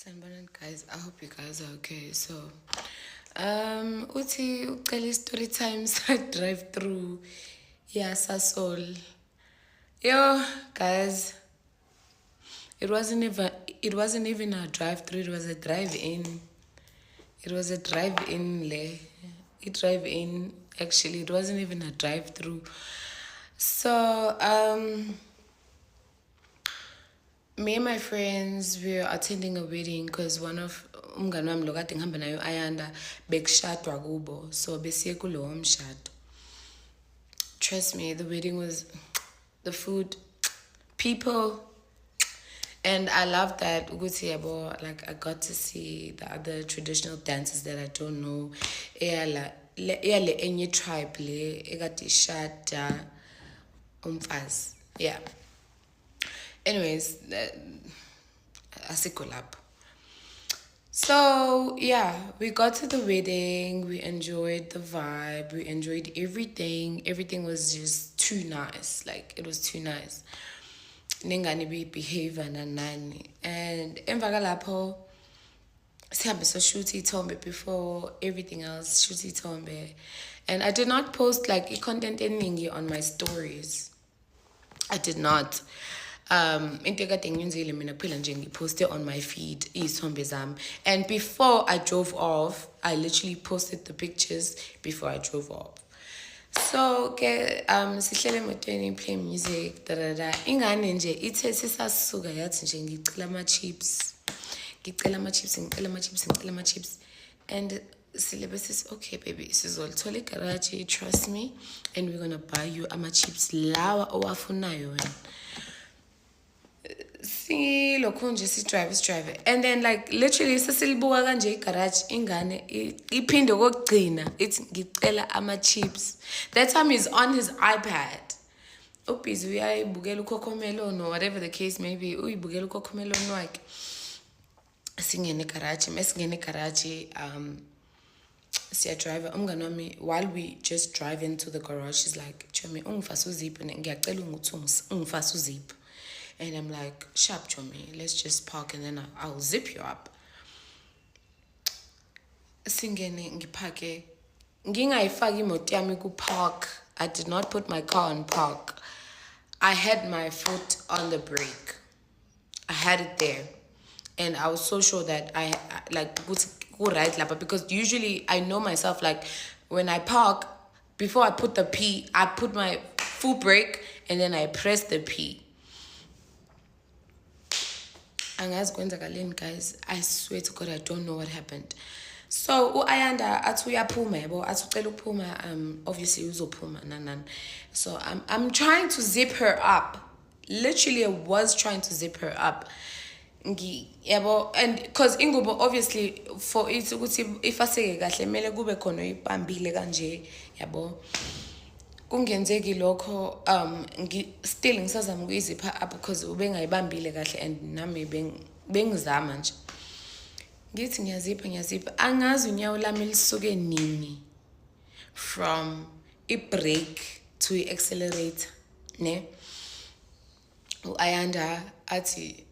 Sanibonani guys, I hope you guys are okay. So, uthi ucela story time sa drive through Sasol. Yo, guys, it wasn't even a drive through, it was a drive in. It was a drive in le. It drive in actually, it wasn't even a drive through. So, me and my friends we were attending a wedding because one of umngani wami lo kade ngihamba nayo Ayanda bekushadwa kubo, so besiye kulowo mshado. Trust me, the wedding was the food, people, and I love that ukuthi yabo, like I got to see the other traditional dances that I don't know. Le enye tribe le ekade ishada umfazi. Yeah. Anyways, asikho lapho. So yeah, we got to the wedding, we enjoyed the vibe, we enjoyed everything. Everything was just too nice. Like it was too nice. Ningani behavior nanani. And emva kalapho sihambe so shoot ithombe before everything else, shoot ithombe. And I did not post like content eningi on my stories. I did not. Into ekade ngiyenzile mina kuphela nje ngiposte on my feed izithombe zami, and before I drove off I literally posted the pictures before I drove off. So ke sihlele emotweni play music ingane nje ithe sisasuka yathi nje ngicela ama-chips, and silebe sithi okay baby sizolithola igaraji, trust me, and we're gonna buy you ama-chips lawa owafunayo wena. Silokhu nje sidrive, and then like literally sesilibuka kanje igarage ingane iphinde kokugcina ithi ngicela ama-chips. That time he's on his iPad ubhizi uyayibukela ukhokhomelon or whatever the case may be, uyibukela ukhokhomelon wakhe. Singene igaraji, mesingene igaraji siyadrive. Umngani wami, while we just drive into the garage, she's like, Chomi, ungifasa uzipho, ngiyacela ukuthi ungifasa uzipho. And I'm like, sharp Chomi, let's just park and then I'll zip you up. Singene ngipake, ngingayifaki imoto yami ku-park. I did not put my car on park. I had my foot on the brake. I had it there. And I was so sure that I like go right lapha, because usually I know myself, like when I park, before I put the P, I put my full brake and then I press the P. Angazi kwenzakaleni guys, I swear to God I don't know what happened. So Ayanda athi uyaphuma yabo, athi ucela ukuphuma, obviously uzophuma nanan. So I'm trying to zip her up. Literally I was trying to zip her up. Yabo, and because ingubo obviously for it ukuthi ifaseke kahle mele kube khona ipambile kanje yabo. Kungenzeki lokho still ngisazama ukuyizipha up because ubengayibambile kahle and nami bengizama nje. Ngithi ngiyazipha angazi unyawo lami lisuke nini from i-brake to i-accelerator ne. Ayanda athi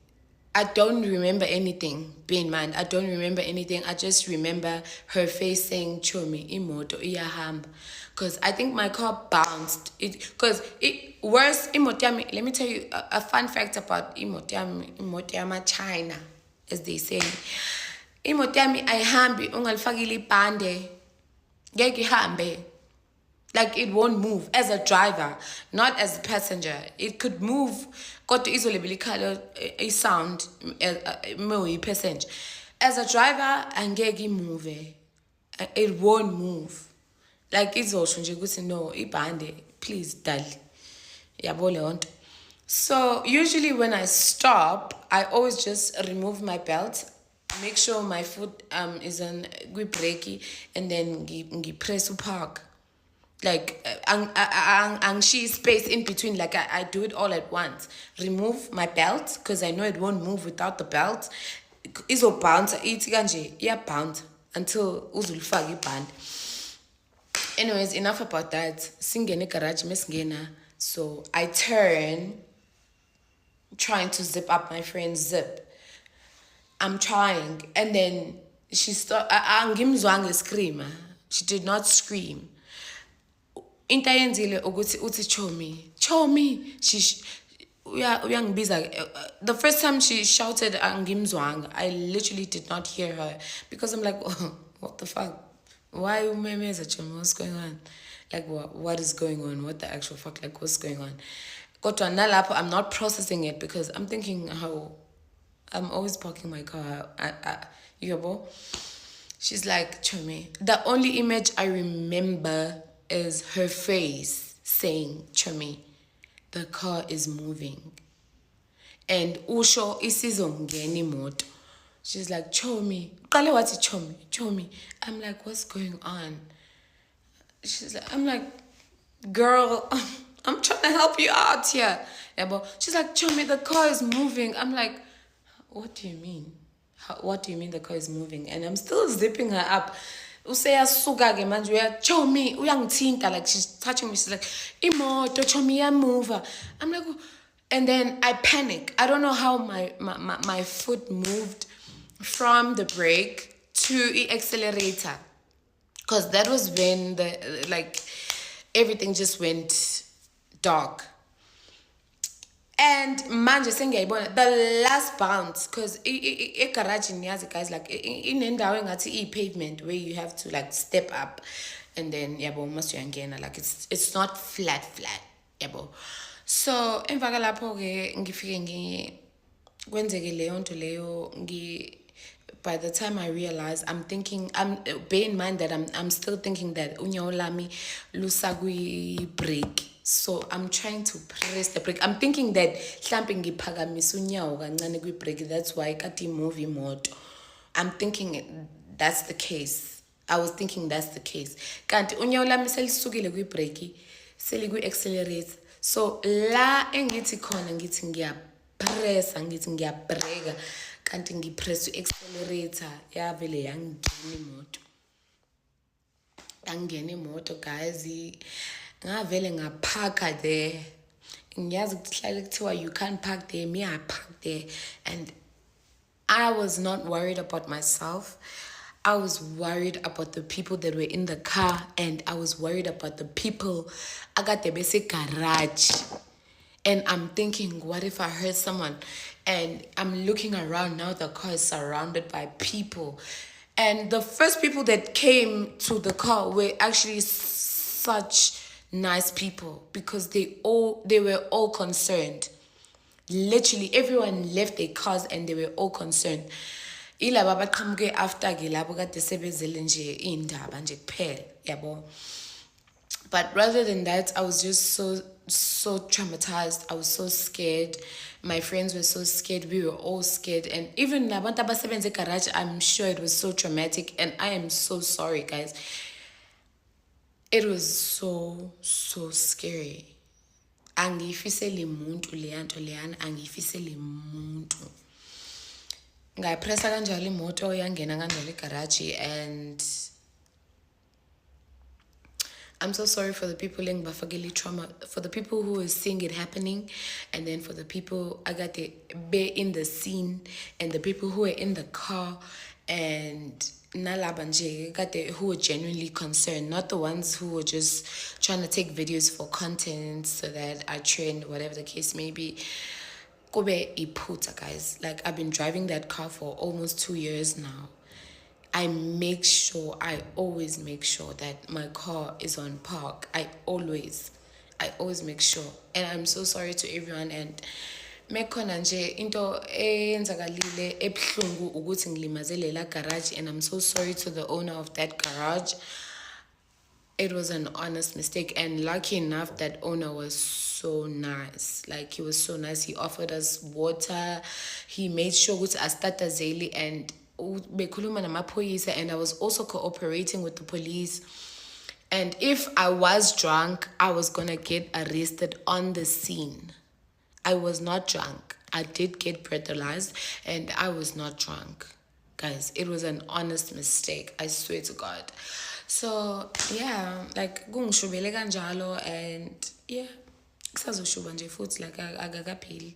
I don't remember anything. Bear in mind, I don't remember anything. I just remember her face saying, Chomi, imoto iyahamba. Because I think my car bounced. Because worse, imoto yami, let me tell you a fun fact about imoto yami China, as they say. Imoto yami ayihambi ungalifakile ibhande. Ngeke ihambe. Like it won't move as a driver, not as a passenger. It could move, got to easily color a sound, passenger. As a driver, angeke move. It won't move. Like it's also no, ibande, please, dali. Yabole. So usually when I stop, I always just remove my belt, make sure my foot is on good brakey, and then press to park. Like she space in between, like I do it all at once. Remove my belt because I know it won't move without the belt. Izo bounce bounce until uzulfaki band. Anyways, enough about that. Singene garage mesngena. So I turn, trying to zip up my friend's zip. I'm trying. And then she angimzwange screamer. She did not scream. Into ayenzile ukuthi uthi Chomi. The first time she shouted angimzwanga, I literally did not hear her because I'm like, oh, what the fuck? Why umemeza Chomi? What's going on? Like, what is going on? What the actual fuck? Like, what's going on? Kodwa nalapho, I'm not processing it because I'm thinking how I'm always parking my car. She's like, Chomi. The only image I remember is her face saying, Chomi, the car is moving. And usho isizongena imoto. She's like, Chomi. Qale wathi Chomi. I'm like, what's going on? I'm like, girl, I'm trying to help you out here. She's like, Chomi, the car is moving. I'm like, what do you mean? What do you mean the car is moving? And I'm still zipping her up. Useyasuka-ke manje Chomi uyangithinta, like she's touching me. She's like, imoto Chomi iyamuva. I'm like, and then I panic. I don't know how my foot moved from the brake to the accelerator, because that was when everything just went dark. And manje sengiyayibona the last bounce, because garage niyazi guys, like inendawo engathi pavement where you have to like step up and then yabo must uyangena, like it's not flat yabo. So emva kalapho ke ngifike kwenzeke leyo nto leyo by the time I realize, bear in mind that I'm still thinking that unyawo lami lusa kwi brake. So I'm trying to press the brake. I'm thinking that mhlambe ngiphakamisa unyawo kancane kwi brake, that's why kati move imoto. I'm thinking that's the case. I was thinking that's the case. Kanti unyawo lami selisukile kwi brake, seli kwi accelerator. So la engithi khona ngithi ngiyapressa, ngithi ngiyabreka, kanti ngipress accelerator, yavele yangena imoto guys. Ngavele ngaparka there. Ngiyazi ukuthi kuthiwa you can't park there. Me, I parked there, and I was not worried about myself. I was worried about the people that were in the car, and I was worried about the people. I got the basic garage, and I'm thinking, what if I hurt someone? And I'm looking around now. The car is surrounded by people, and the first people that came to the car were actually such nice people, because they were all concerned. Literally everyone left their cars and they were all concerned. Ilaba baqhamuke after ke labo kade sebezele nje indaba nje kuphela yabo. But rather than that, I was just so traumatized. I was so scared. My friends were so scared. We were all scared. And even nabantu abasebenza egarage, I'm sure it was so traumatic. And I am so sorry, guys. It was so scary. Angiyifiseli muntu leyanto leyana, angiyifiseli muntu. Ngayipressa kanjalo imoto yangena kanjalo egarage, and I'm so sorry for the people in Bafageli trauma, for the people who were seeing it happening, and then for the people I got to be in the scene, and the people who were in the car, and who were genuinely concerned, not the ones who were just trying to take videos for content so that I trend, whatever the case may be. Kobe iputa, guys. Like, I've been driving that car for almost 2 years now. I always make sure that my car is on park. I always make sure. And I'm so sorry to everyone. And mekhona nje into eyenzakalile ebhlungu ukuthi ngilimazele la garage, and I'm so sorry to the owner of that garage. It was an honest mistake, and lucky enough that owner was so nice. Like, he was so nice. He offered us water. He made sure ukuthi asitata zeli, and bekhuluma namaphoyisa, and I was also cooperating with the police. And if I was drunk, I was gonna get arrested on the scene. I was not drunk. I did get breathalyzed, and I was not drunk. Guys, it was an honest mistake. I swear to God. So, yeah, like, kungishubele kanjalo, and yeah, kusazoshuba nje futhi, like, akakapheli.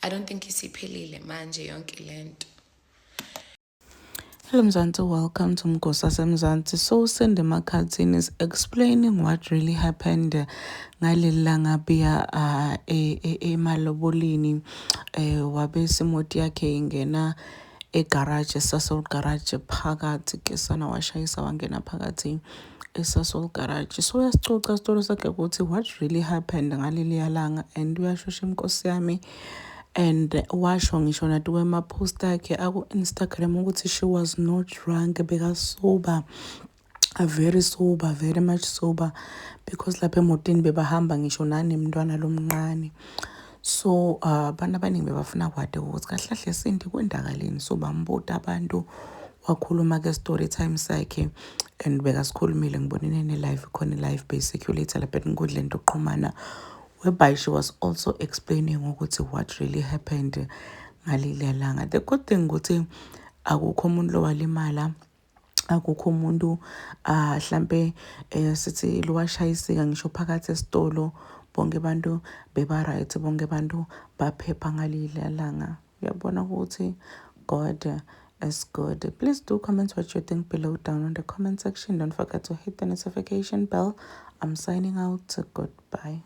I don't think isiphelile manje yonke lento. Hello Mzansi, welcome to Mgosase Mzansi. So Cindy Makhatsini is explaining what really happened ngalilanga biya emalobolini wabe simoti yakhe ingena egarage Sasol garage phakathi ke sana washayisa wangena phakathi eSasol garage. So uyasicoca isitolo sakhe ukuthi what really happened ngaleliya langa and uyashosha inkosi yami. And washo ngisho nathi kwema-post akhe aku-Instagram ukuthi she was not drunk, bekasober, very sober, very much sober, because lapha emotini bebahamba ngisho nanemntwana lomncane. So abantu abaningi bebafuna kwade ukuthi kahle kahle Cindy kwendakaleni. So bambuta abantu, wakhuluma-ke story time sakhe and bekasikhulumile ngibonene ne-live khona i-live besiculator lapha enkundleni yokuxhumana, whereby she was also explaining ukuthi what really happened ngaleliya langa. The good thing ukuthi akukho umuntu lowalimala, akukho umuntu mhlambe sithi liwashayisika ngisho phakathi esitolo. Bonke abantu beba-right, bonke abantu baphepha ngaleliya langa. Uyabona ukuthi God is good. Please do comment what you think below down on the comment section. Don't forget to hit the notification bell. I'm signing out. Goodbye.